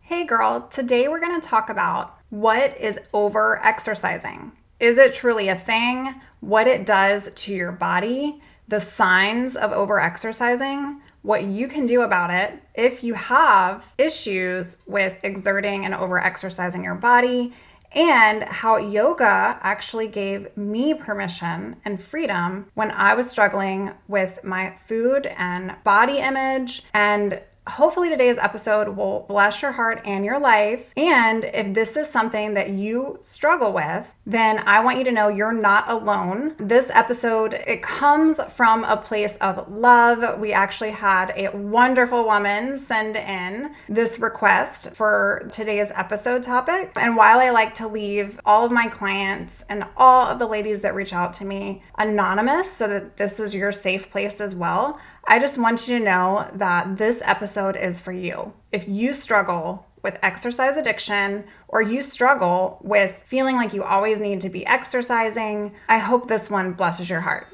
Hey girl, today we're going to talk about what is over exercising. Is it truly a thing? What it does to your body, the signs of over exercising, what you can do about it if you have issues with exerting and over exercising your body, and how yoga actually gave me permission and freedom when I was struggling with my food and body image. And hopefully today's episode will bless your heart and your life. And if this is something that you struggle with, then I want you to know you're not alone. This episode, it comes from a place of love. We actually had a wonderful woman send in this request for today's episode topic. And while I like to leave all of my clients and all of the ladies that reach out to me anonymous so that this is your safe place as well, I just want you to know that this episode is for you. If you struggle with exercise addiction or you struggle with feeling like you always need to be exercising, I hope this one blesses your heart.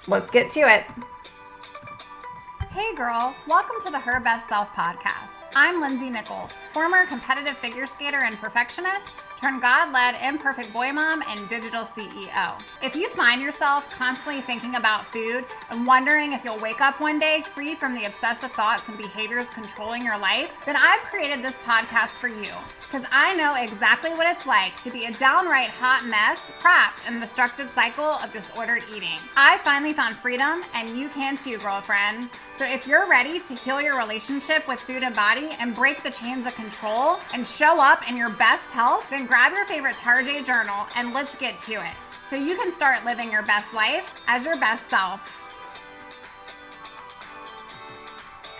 Let's get to it. Hey girl, welcome to the Her Best Self podcast. I'm Lindsay Nickel, former competitive figure skater and perfectionist, turned God-led imperfect boy mom and digital CEO. If you find yourself constantly thinking about food and wondering if you'll wake up one day free from the obsessive thoughts and behaviors controlling your life, then I've created this podcast for you because I know exactly what it's like to be a downright hot mess trapped in a destructive cycle of disordered eating. I finally found freedom, and you can too, girlfriend. So if you're ready to heal your relationship with food and body and break the chains of control and show up in your best health, then grab your favorite Tarjay journal and let's get to it so you can start living your best life as your best self.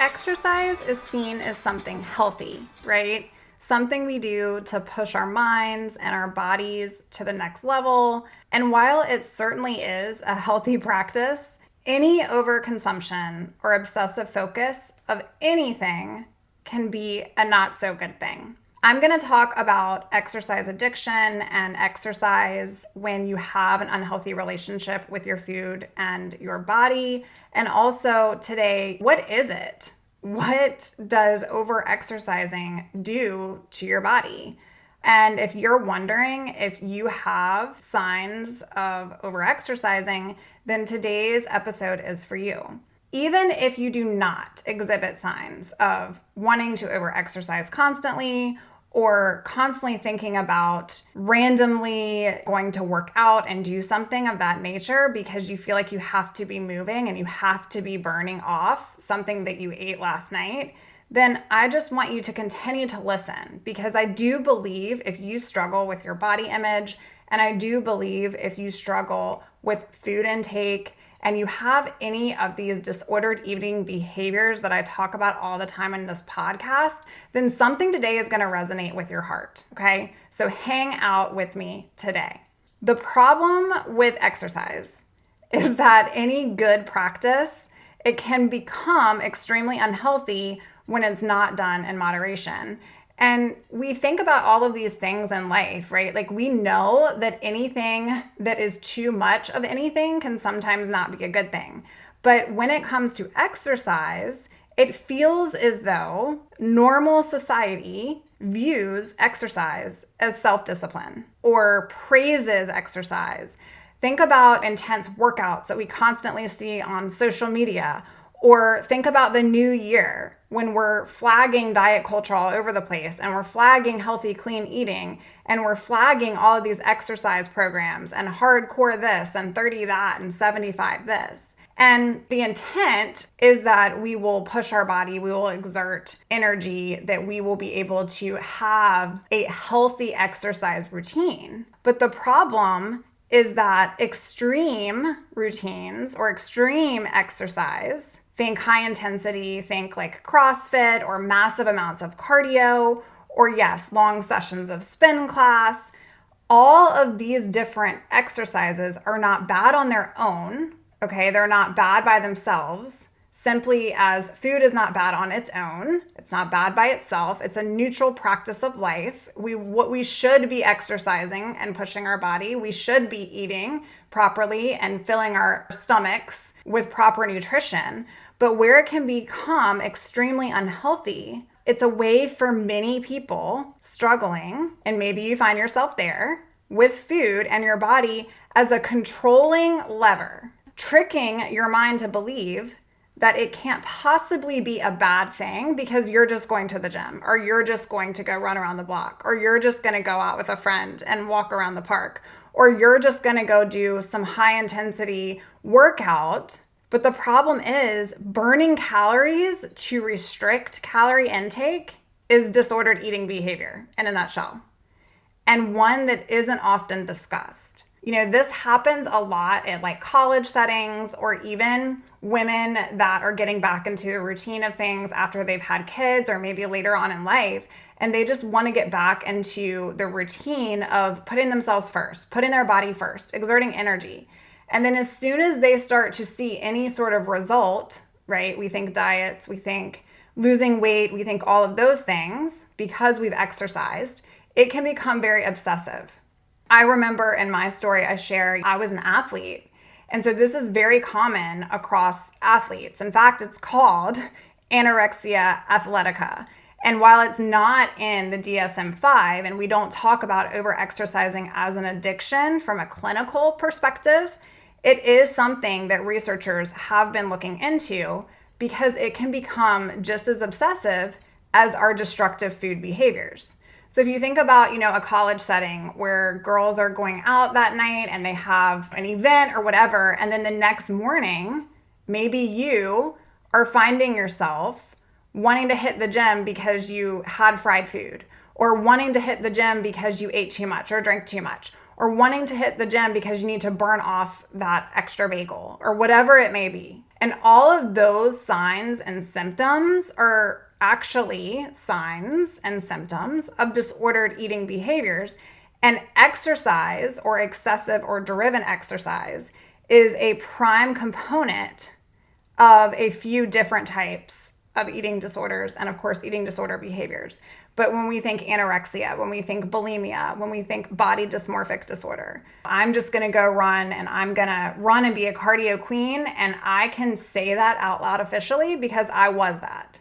Exercise is seen as something healthy, right? Something we do to push our minds and our bodies to the next level. And while it certainly is a healthy practice, any overconsumption or obsessive focus of anything can be a not so good thing. I'm going to talk about exercise addiction and exercise when you have an unhealthy relationship with your food and your body. And also today, what is it? What does over exercising do to your body? And if you're wondering if you have signs of over-exercising, then today's episode is for you. Even if you do not exhibit signs of wanting to over-exercise constantly or constantly thinking about randomly going to work out and do something of that nature because you feel like you have to be moving and you have to be burning off something that you ate last night, then I just want you to continue to listen, because I do believe if you struggle with your body image, and I do believe if you struggle with food intake and you have any of these disordered eating behaviors that I talk about all the time in this podcast, then something today is going to resonate with your heart, okay? So hang out with me today. The problem with exercise is that any good practice, it can become extremely unhealthy when it's not done in moderation. And we think about all of these things in life, right? Like we know that anything that is too much of anything can sometimes not be a good thing. But when it comes to exercise, it feels as though normal society views exercise as self-discipline or praises exercise. Think about intense workouts that we constantly see on social media. Or think about the new year when we're flagging diet culture all over the place and we're flagging healthy, clean eating and we're flagging all of these exercise programs and hardcore this and 30 that and 75 this. And the intent is that we will push our body, we will exert energy, that we will be able to have a healthy exercise routine. But the problem is that extreme routines or extreme exercise, think high intensity, think like CrossFit or massive amounts of cardio, or yes, long sessions of spin class. All of these different exercises are not bad on their own, okay? They're not bad by themselves, simply as food is not bad on its own. It's not bad by itself. It's a neutral practice of life. We should be exercising and pushing our body. We should be eating properly and filling our stomachs with proper nutrition. But where it can become extremely unhealthy it's a way for many people struggling, and maybe you find yourself there, with food and your body as a controlling lever, tricking your mind to believe that it can't possibly be a bad thing because you're just going to the gym, or you're just going to go run around the block, or you're just going to go out with a friend and walk around the park, or you're just going to go do some high intensity workout. But the problem is burning calories to restrict calorie intake is disordered eating behavior in a nutshell, and one that isn't often discussed. This happens a lot at like college settings, or even women that are getting back into a routine of things after they've had kids, or maybe later on in life, and they just want to get back into the routine of putting themselves first, putting their body first, exerting energy. And then as soon as they start to see any sort of result, right? We think diets, we think losing weight, we think all of those things because we've exercised, it can become very obsessive. I remember in my story I share, I was an athlete. And so this is very common across athletes. In fact, it's called anorexia athletica. And while it's not in the DSM-5, and we don't talk about over-exercising as an addiction from a clinical perspective, it is something that researchers have been looking into because it can become just as obsessive as our destructive food behaviors. So if you think about, a college setting where girls are going out that night and they have an event or whatever, and then the next morning, maybe you are finding yourself wanting to hit the gym because you had fried food, or wanting to hit the gym because you ate too much or drank too much, or wanting to hit the gym because you need to burn off that extra bagel, or whatever it may be. And all of those signs and symptoms are actually signs and symptoms of disordered eating behaviors. And exercise, or excessive or driven exercise, is a prime component of a few different types of eating disorders, and of course eating disorder behaviors. But when we think anorexia, when we think bulimia, when we think body dysmorphic disorder, I'm just gonna go run, and I'm gonna run and be a cardio queen, and I can say that out loud officially because I was that.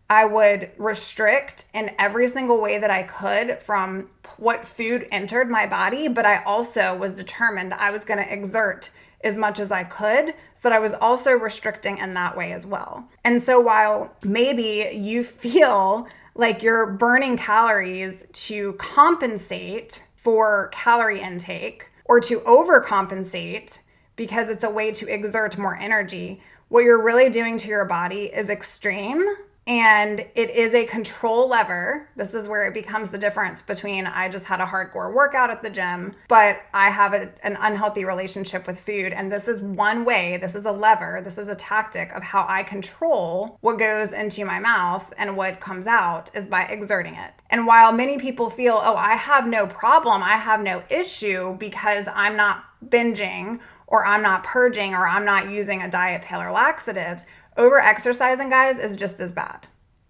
I would restrict in every single way that I could from what food entered my body, but I also was determined I was gonna exert as much as I could, so that I was also restricting in that way as well. And so while maybe you feel like you're burning calories to compensate for calorie intake, or to overcompensate because it's a way to exert more energy, what you're really doing to your body is extreme. And it is a control lever. This is where it becomes the difference between I just had a hardcore workout at the gym, but I have an unhealthy relationship with food. And this is one way, this is a lever, this is a tactic of how I control what goes into my mouth, and what comes out is by exerting it. And while many people feel, oh, I have no problem, I have no issue because I'm not binging, or I'm not purging, or I'm not using a diet, pill, or laxatives, over-exercising, guys, is just as bad.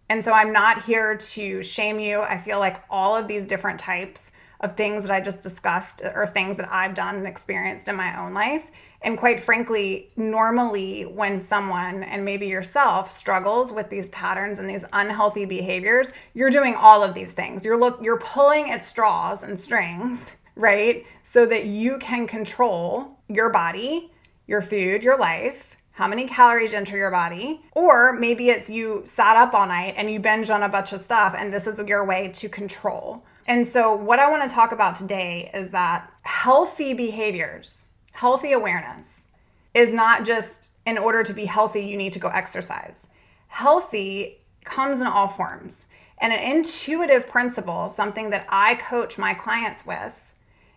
And so I'm not here to shame you. I feel like all of these different types of things that I just discussed are things that I've done and experienced in my own life. And quite frankly, normally when someone, and maybe yourself, struggles with these patterns and these unhealthy behaviors, you're doing all of these things. You're pulling at straws and strings, right? So that you can control your body, your food, your life, how many calories enter your body. Or maybe it's you sat up all night and you binge on a bunch of stuff, and this is your way to control. And so what I want to talk about today is that healthy behaviors, healthy awareness, is not just in order to be healthy, you need to go exercise. Healthy comes in all forms. And an intuitive principle, something that I coach my clients with,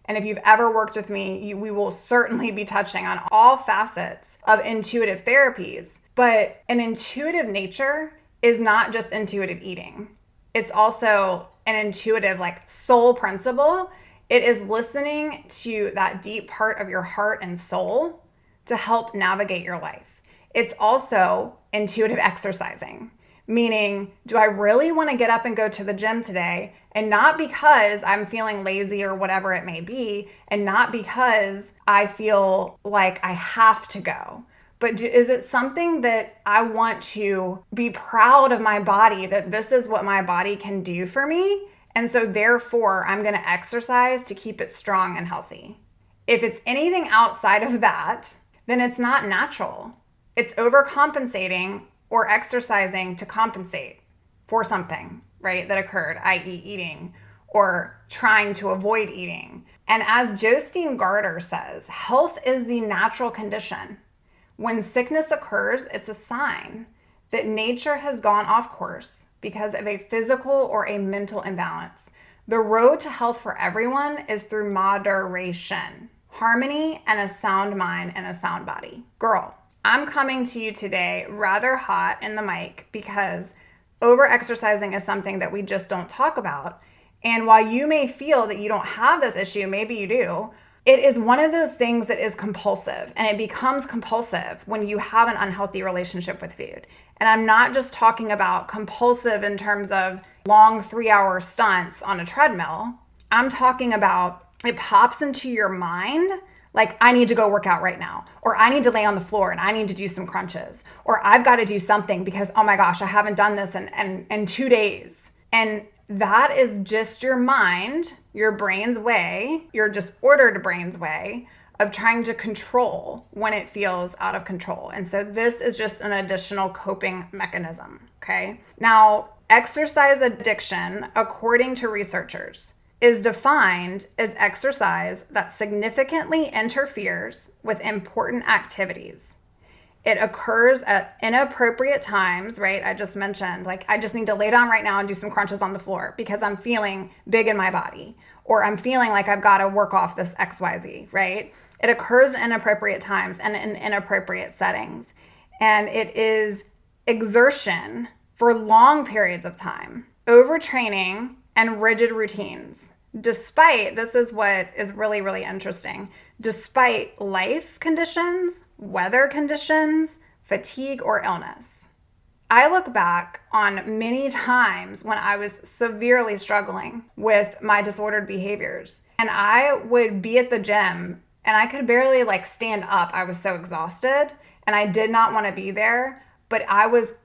and if you've ever worked with me, we will certainly be touching on all facets of intuitive therapies. But an intuitive nature is not just intuitive eating. It's also an intuitive, soul principle. It is listening to that deep part of your heart and soul to help navigate your life. It's also intuitive exercising, meaning, do I really want to get up and go to the gym today? And not because I'm feeling lazy or whatever it may be, and not because I feel like I have to go, But is it something that I want to be proud of my body, that this is what my body can do for me? And so therefore, I'm going to exercise to keep it strong and healthy. If it's anything outside of that, then it's not natural. It's overcompensating or exercising to compensate for something, right, that occurred, i.e. eating or trying to avoid eating. And as Justine Garter says, health is the natural condition. When sickness occurs, it's a sign that nature has gone off course because of a physical or a mental imbalance. The road to health for everyone is through moderation, harmony, and a sound mind and a sound body. Girl, I'm coming to you today rather hot in the mic because over-exercising is something that we just don't talk about. And while you may feel that you don't have this issue, maybe you do, it is one of those things that is compulsive, and it becomes compulsive when you have an unhealthy relationship with food. And I'm not just talking about compulsive in terms of long 3-hour stunts on a treadmill. I'm talking about it pops into your mind like, I need to go work out right now, or I need to lay on the floor and I need to do some crunches, or I've got to do something because, oh my gosh, I haven't done this in 2 days. And that is just your mind, your brain's way, your disordered brain's way of trying to control when it feels out of control. And so this is just an additional coping mechanism, okay? Now, exercise addiction, according to researchers, is defined as exercise that significantly interferes with important activities. It occurs at inappropriate times, right? I just mentioned, like, I just need to lay down right now and do some crunches on the floor because I'm feeling big in my body, or I'm feeling like I've got to work off this XYZ, right? It occurs at inappropriate times and in inappropriate settings. And it is exertion for long periods of time, overtraining, and rigid routines. Despite, this is what is really, really interesting, despite life conditions, weather conditions, fatigue, or illness. I look back on many times when I was severely struggling with my disordered behaviors, and I would be at the gym and I could barely stand up. I was so exhausted and I did not want to be there. But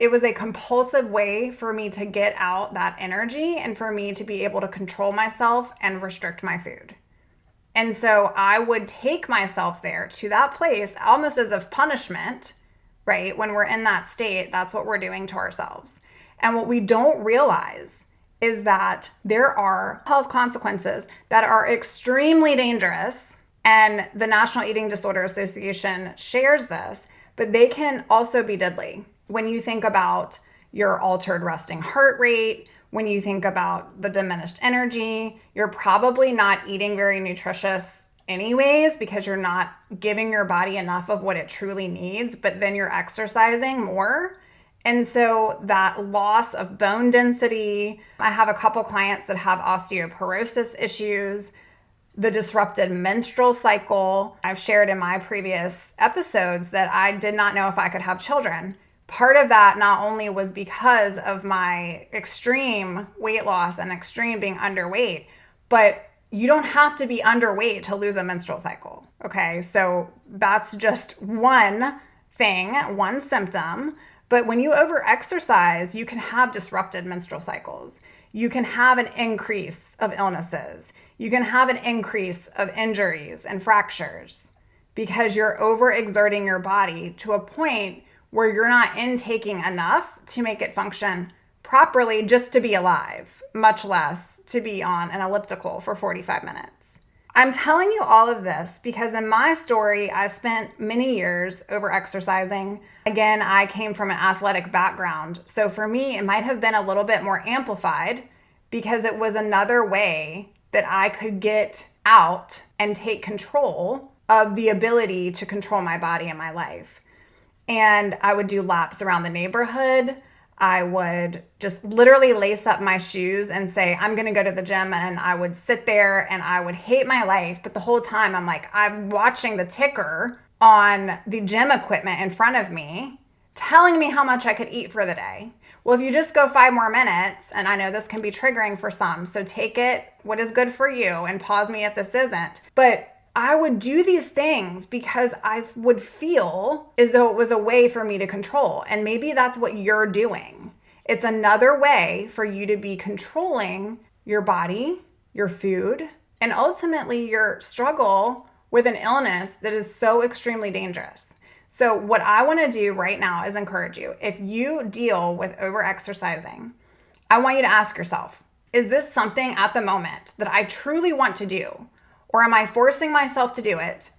it was a compulsive way for me to get out that energy and for me to be able to control myself and restrict my food. And so I would take myself there to that place almost as a punishment, right? When we're in that state, that's what we're doing to ourselves. And what we don't realize is that there are health consequences that are extremely dangerous. And the National Eating Disorder Association shares this, but they can also be deadly. When you think about your altered resting heart rate, when you think about the diminished energy, you're probably not eating very nutritious anyways because you're not giving your body enough of what it truly needs, but then you're exercising more. And so that loss of bone density, I have a couple clients that have osteoporosis issues, the disrupted menstrual cycle. I've shared in my previous episodes that I did not know if I could have children. Part of that not only was because of my extreme weight loss and extreme being underweight, but you don't have to be underweight to lose a menstrual cycle, okay? So that's just one thing, one symptom. But when you overexercise, you can have disrupted menstrual cycles. You can have an increase of illnesses. You can have an increase of injuries and fractures because you're overexerting your body to a point where you're not intaking enough to make it function properly just to be alive, much less to be on an elliptical for 45 minutes. I'm telling you all of this because in my story, I spent many years over-exercising. Again, I came from an athletic background. So for me, it might have been a little bit more amplified because it was another way that I could get out and take control of the ability to control my body and my life. And I would do laps around the neighborhood. I would just literally lace up my shoes and say, I'm going to go to the gym. And I would sit there and I would hate my life. But the whole time I'm watching the ticker on the gym equipment in front of me, telling me how much I could eat for the day. Well, if you just go 5 more minutes, and I know this can be triggering for some, so take it what is good for you and pause me if this isn't. But I would do these things because I would feel as though it was a way for me to control. And maybe that's what you're doing. It's another way for you to be controlling your body, your food, and ultimately your struggle with an illness that is so extremely dangerous. So what I want to do right now is encourage you. If you deal with overexercising, I want you to ask yourself, is this something at the moment that I truly want to do? Or am I forcing myself to do it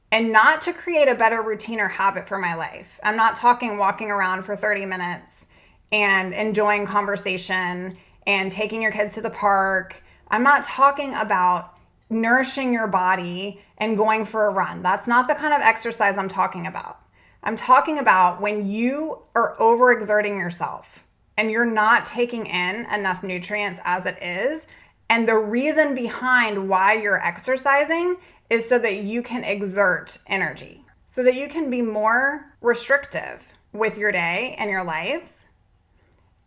and not to create a better routine or habit for my life? I'm not talking walking around for 30 minutes and enjoying conversation and taking your kids to the park. I'm not talking about nourishing your body and going for a run. That's not the kind of exercise I'm talking about. I'm talking about when you are overexerting yourself and you're not taking in enough nutrients as it is. And the reason behind why you're exercising is so that you can exert energy, so that you can be more restrictive with your day and your life.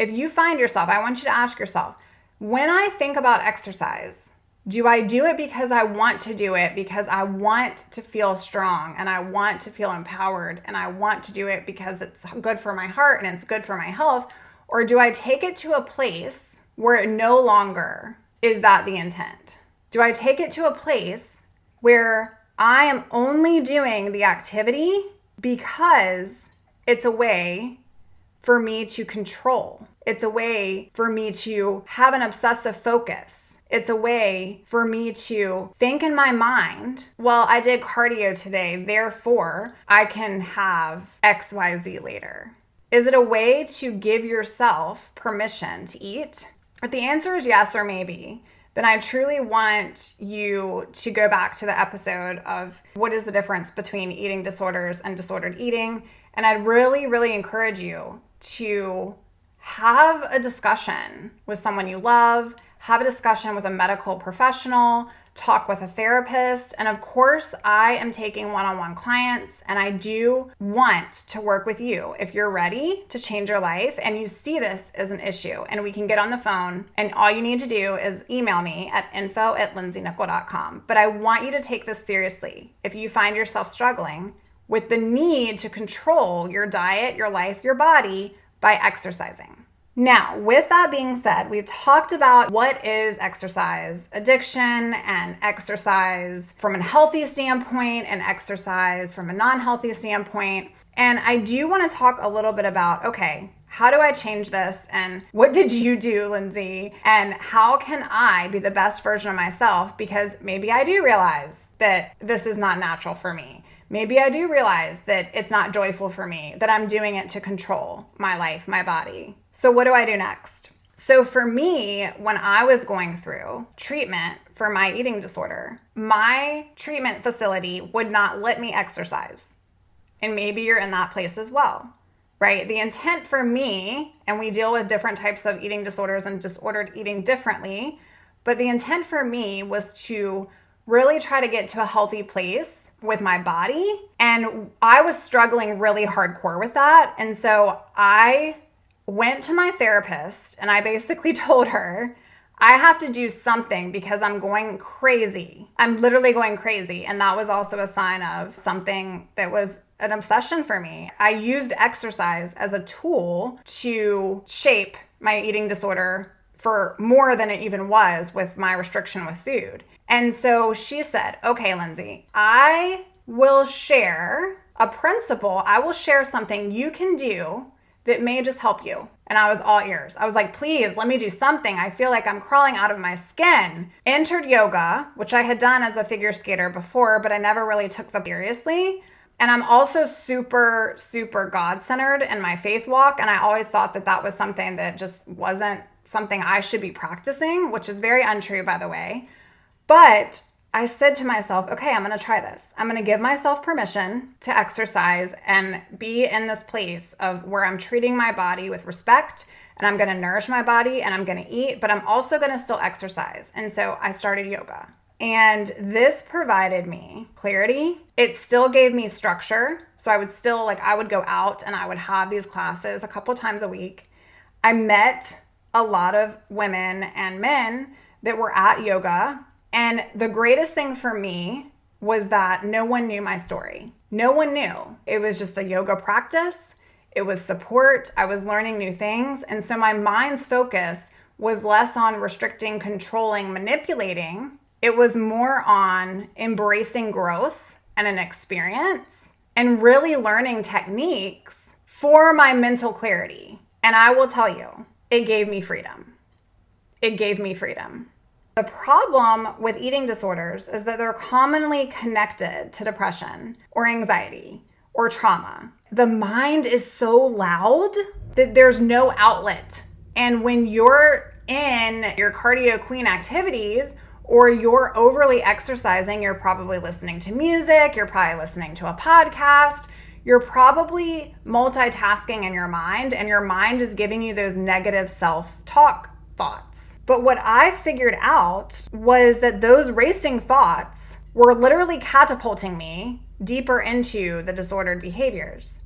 If you find yourself, I want you to ask yourself, when I think about exercise, do I do it because I want to do it, because I want to feel strong and I want to feel empowered and I want to do it because it's good for my heart and it's good for my health? Or do I take it to a place where it no longer is that the intent? Do I take it to a place where I am only doing the activity because it's a way for me to control? It's a way for me to have an obsessive focus. It's a way for me to think in my mind, well, I did cardio today, therefore I can have XYZ later. Is it a way to give yourself permission to eat? If the answer is yes or maybe, then I truly want you to go back to the episode of what is the difference between eating disorders and disordered eating. And I'd really, really encourage you to have a discussion with someone you love, have a discussion with a medical professional, talk with a therapist. And of course, I am taking one-on-one clients, and I do want to work with you if you're ready to change your life and you see this as an issue. And we can get on the phone, and all you need to do is email me at info@lindsaynickel.com. But I want you to take this seriously. If you find yourself struggling with the need to control your diet, your life, your body by exercising. Now, with that being said, we've talked about what is exercise addiction and exercise from a healthy standpoint and exercise from a non-healthy standpoint. And I do want to talk a little bit about, okay, how do I change this? And what did you do, Lindsay? And how can I be the best version of myself? Because maybe I do realize that this is not natural for me. Maybe I do realize that it's not joyful for me, that I'm doing it to control my life, my body. So what do I do next? So for me, when I was going through treatment for my eating disorder, my treatment facility would not let me exercise. And maybe you're in that place as well, right? The intent for me, and we deal with different types of eating disorders and disordered eating differently, but the intent for me was to really try to get to a healthy place with my body. And I was struggling really hardcore with that. And so I went to my therapist and I basically told her, I have to do something because I'm going crazy. I'm literally going crazy. And that was also a sign of something that was an obsession for me. I used exercise as a tool to shape my eating disorder for more than it even was with my restriction with food. And so she said, okay, Lindsay, I will share a principle. I will share something you can do that may just help you. And I was all ears. I was like, please, let me do something. I feel like I'm crawling out of my skin. Entered yoga, which I had done as a figure skater before, but I never really took them seriously. And I'm also super, super God-centered in my faith walk. And I always thought that that was something that just wasn't something I should be practicing, which is very untrue, by the way. But I said to myself, okay, I'm going to try this. I'm going to give myself permission to exercise and be in this place of where I'm treating my body with respect, and I'm going to nourish my body and I'm going to eat, but I'm also going to still exercise. And so I started yoga. And this provided me clarity. It still gave me structure. So I would still, I would go out and I would have these classes a couple times a week. I met a lot of women and men that were at yoga. And the greatest thing for me was that no one knew my story. No one knew. It was just a yoga practice. It was support. I was learning new things. And so my mind's focus was less on restricting, controlling, manipulating. It was more on embracing growth and an experience and really learning techniques for my mental clarity. And I will tell you, it gave me freedom. It gave me freedom. The problem with eating disorders is that they're commonly connected to depression or anxiety or trauma. The mind is so loud that there's no outlet. And when you're in your cardio queen activities or you're overly exercising, you're probably listening to music, you're probably listening to a podcast, you're probably multitasking in your mind, and your mind is giving you those negative self-talk thoughts. But what I figured out was that those racing thoughts were literally catapulting me deeper into the disordered behaviors,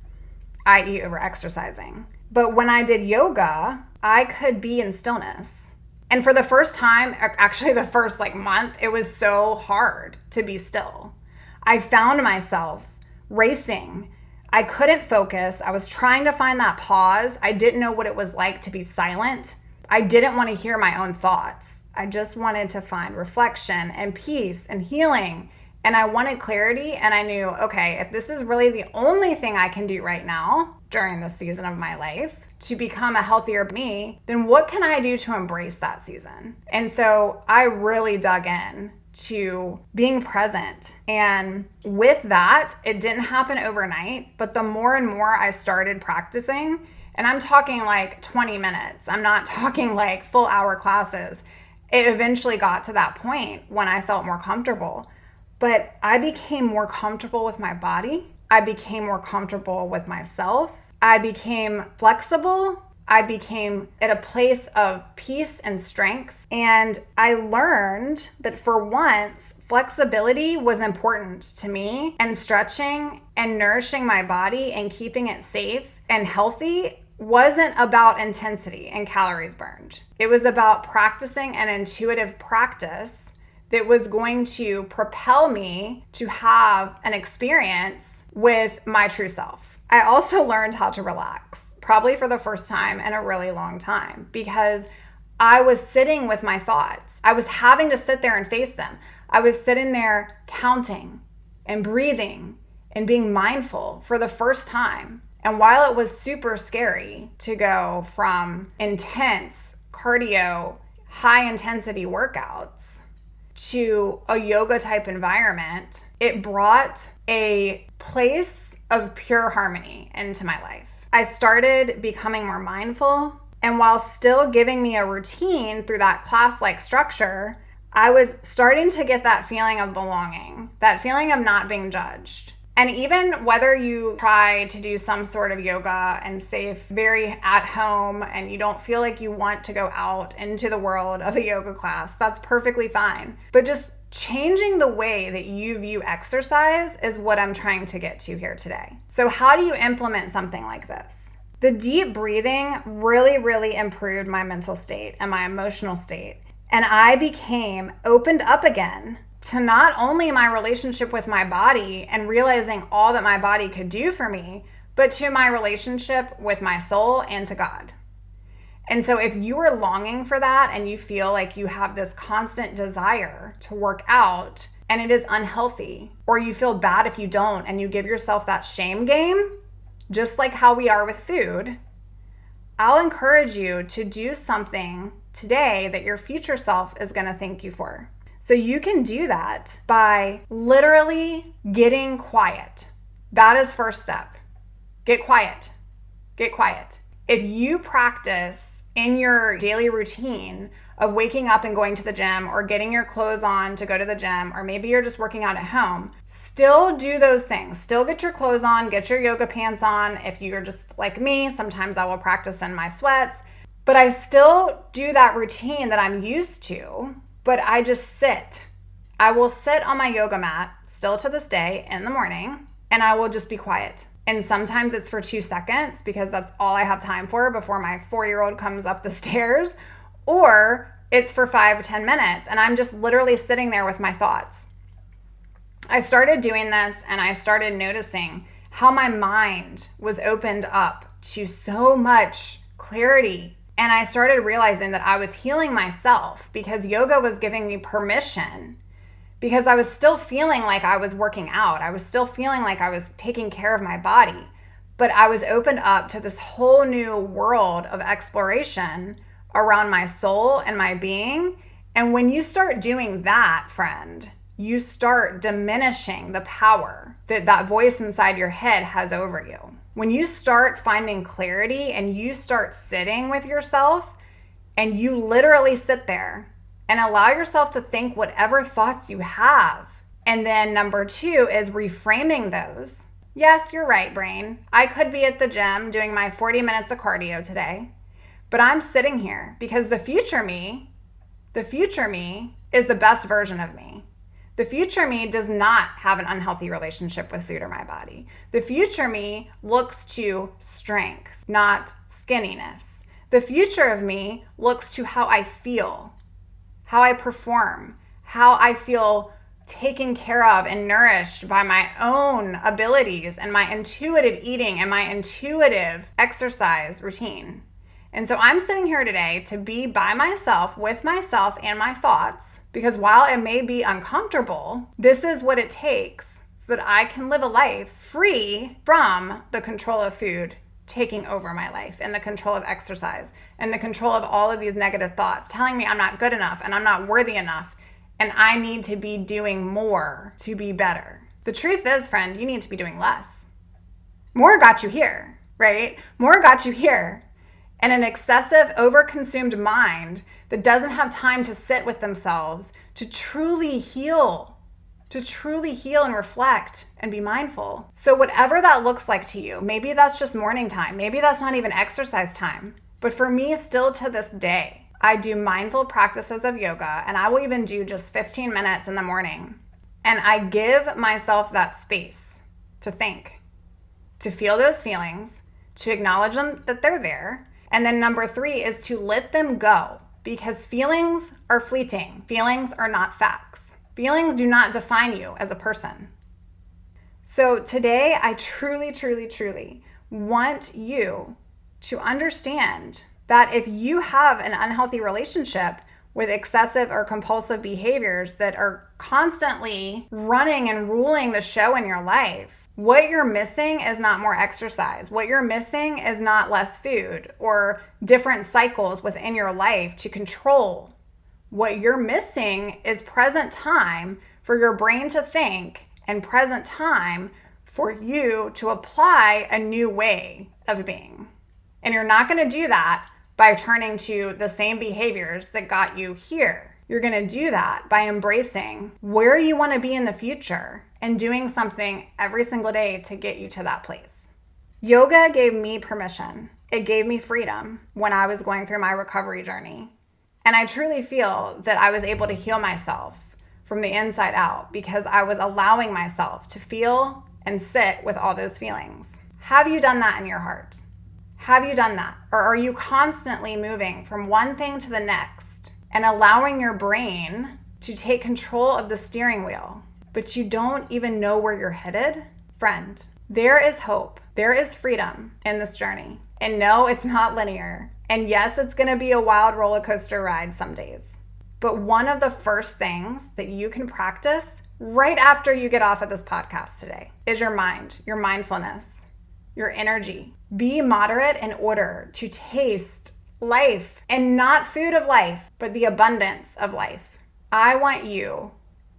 i.e. over-exercising. But when I did yoga, I could be in stillness. And for the first time, actually the first month, it was so hard to be still. I found myself racing. I couldn't focus. I was trying to find that pause. I didn't know what it was like to be silent. I didn't want to hear my own thoughts. I just wanted to find reflection and peace and healing. And I wanted clarity. And I knew, okay, if this is really the only thing I can do right now during this season of my life to become a healthier me, then what can I do to embrace that season? And so I really dug in to being present. And with that, it didn't happen overnight, but the more and more I started practicing, and I'm talking 20 minutes, I'm not talking full hour classes, it eventually got to that point when I felt more comfortable. But I became more comfortable with my body. I became more comfortable with myself. I became flexible. I became at a place of peace and strength. And I learned that for once, flexibility was important to me, and stretching and nourishing my body and keeping it safe and healthy wasn't about intensity and calories burned. It was about practicing an intuitive practice that was going to propel me to have an experience with my true self. I also learned how to relax, probably for the first time in a really long time, because I was sitting with my thoughts. I was having to sit there and face them. I was sitting there counting and breathing and being mindful for the first time. And while it was super scary to go from intense cardio, high intensity workouts to a yoga type environment, it brought a place of pure harmony into my life. I started becoming more mindful, and while still giving me a routine through that class-like structure, I was starting to get that feeling of belonging, that feeling of not being judged. And even whether you try to do some sort of yoga and safe, very at home, and you don't feel like you want to go out into the world of a yoga class, that's perfectly fine. But just changing the way that you view exercise is what I'm trying to get to here today. So how do you implement something like this? The deep breathing really, really improved my mental state and my emotional state. And I became opened up again to not only my relationship with my body and realizing all that my body could do for me, but to my relationship with my soul and to God. And so if you are longing for that and you feel like you have this constant desire to work out and it is unhealthy, or you feel bad if you don't and you give yourself that shame game, just like how we are with food, I'll encourage you to do something today that your future self is going to thank you for. So you can do that by literally getting quiet. That is first step. Get quiet. Get quiet. If you practice in your daily routine of waking up and going to the gym or getting your clothes on to go to the gym, or maybe you're just working out at home, still do those things. Still get your clothes on, get your yoga pants on. If you're just like me, sometimes I will practice in my sweats, but I still do that routine that I'm used to, but I just sit. I will sit on my yoga mat still to this day in the morning, and I will just be quiet. And sometimes it's for 2 seconds because that's all I have time for before my 4-year-old comes up the stairs, or it's for 5 or 10 minutes and I'm just literally sitting there with my thoughts. I started doing this and I started noticing how my mind was opened up to so much clarity. And I started realizing that I was healing myself because yoga was giving me permission, because I was still feeling like I was working out. I was still feeling like I was taking care of my body, but I was opened up to this whole new world of exploration around my soul and my being. And when you start doing that, friend, you start diminishing the power that that voice inside your head has over you. When you start finding clarity and you start sitting with yourself and you literally sit there and allow yourself to think whatever thoughts you have. And then number 2 is reframing those. Yes, you're right, brain. I could be at the gym doing my 40 minutes of cardio today, but I'm sitting here because the future me is the best version of me. The future me does not have an unhealthy relationship with food or my body. The future me looks to strength, not skinniness. The future of me looks to how I feel, how I perform, how I feel taken care of and nourished by my own abilities and my intuitive eating and my intuitive exercise routine. And so I'm sitting here today to be by myself, with myself and my thoughts, because while it may be uncomfortable, this is what it takes so that I can live a life free from the control of food taking over my life and the control of exercise and the control of all of these negative thoughts telling me I'm not good enough and I'm not worthy enough and I need to be doing more to be better. The truth is, friend, you need to be doing less. More got you here, right? More got you here. And an excessive, overconsumed mind that doesn't have time to sit with themselves, to truly heal and reflect and be mindful. So whatever that looks like to you, maybe that's just morning time, maybe that's not even exercise time. But for me, still to this day, I do mindful practices of yoga, and I will even do just 15 minutes in the morning. And I give myself that space to think, to feel those feelings, to acknowledge them that they're there. And then number 3 is to let them go, because feelings are fleeting. Feelings are not facts. Feelings do not define you as a person. So today, I truly want you to understand that if you have an unhealthy relationship with excessive or compulsive behaviors that are constantly running and ruling the show in your life, what you're missing is not more exercise. What you're missing is not less food or different cycles within your life to control. What you're missing is present time for your brain to think and present time for you to apply a new way of being. And you're not going to do that by turning to the same behaviors that got you here. You're going to do that by embracing where you want to be in the future and doing something every single day to get you to that place. Yoga gave me permission. It gave me freedom when I was going through my recovery journey. And I truly feel that I was able to heal myself from the inside out because I was allowing myself to feel and sit with all those feelings. Have you done that in your heart? Have you done that? Or are you constantly moving from one thing to the next and allowing your brain to take control of the steering wheel, but you don't even know where you're headed? Friend, there is hope. There is freedom in this journey. And no, it's not linear. And yes, it's going to be a wild roller coaster ride some days. But one of the first things that you can practice right after you get off of this podcast today is your mind, your mindfulness, your energy. Be moderate in order to taste life, and not food of life, but the abundance of life. I want you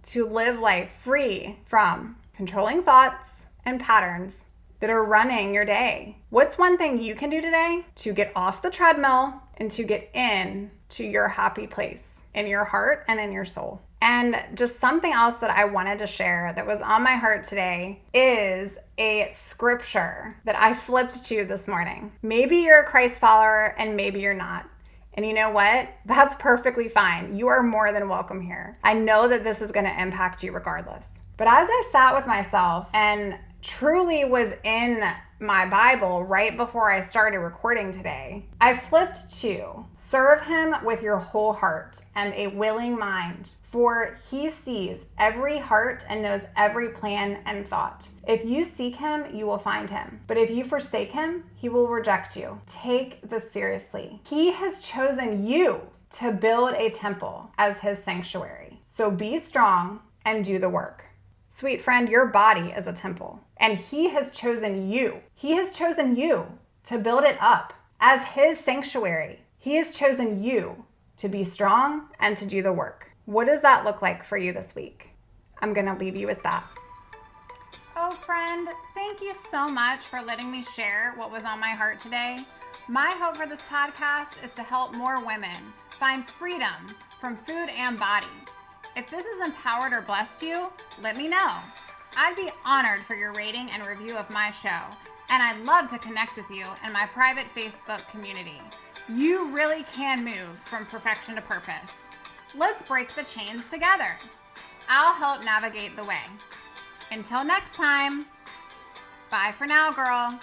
to live life free from controlling thoughts and patterns that are running your day. What's one thing you can do today to get off the treadmill and to get in to your happy place in your heart and in your soul? And just something else that I wanted to share that was on my heart today is a scripture that I flipped to this morning. Maybe you're a Christ follower and maybe you're not. And you know what? That's perfectly fine. You are more than welcome here. I know that this is going to impact you regardless. But as I sat with myself and truly was in my Bible right before I started recording today, I flipped to serve him with your whole heart and a willing mind, for he sees every heart and knows every plan and thought. If you seek him, you will find him. But if you forsake him, he will reject you. Take this seriously. He has chosen you to build a temple as his sanctuary. So be strong and do the work. Sweet friend, your body is a temple, and he has chosen you. He has chosen you to build it up as his sanctuary. He has chosen you to be strong and to do the work. What does that look like for you this week? I'm going to leave you with that. Oh, friend, thank you so much for letting me share what was on my heart today. My hope for this podcast is to help more women find freedom from food and body. If this has empowered or blessed you, let me know. I'd be honored for your rating and review of my show, and I'd love to connect with you in my private Facebook community. You really can move from perfection to purpose. Let's break the chains together. I'll help navigate the way. Until next time, bye for now, girl.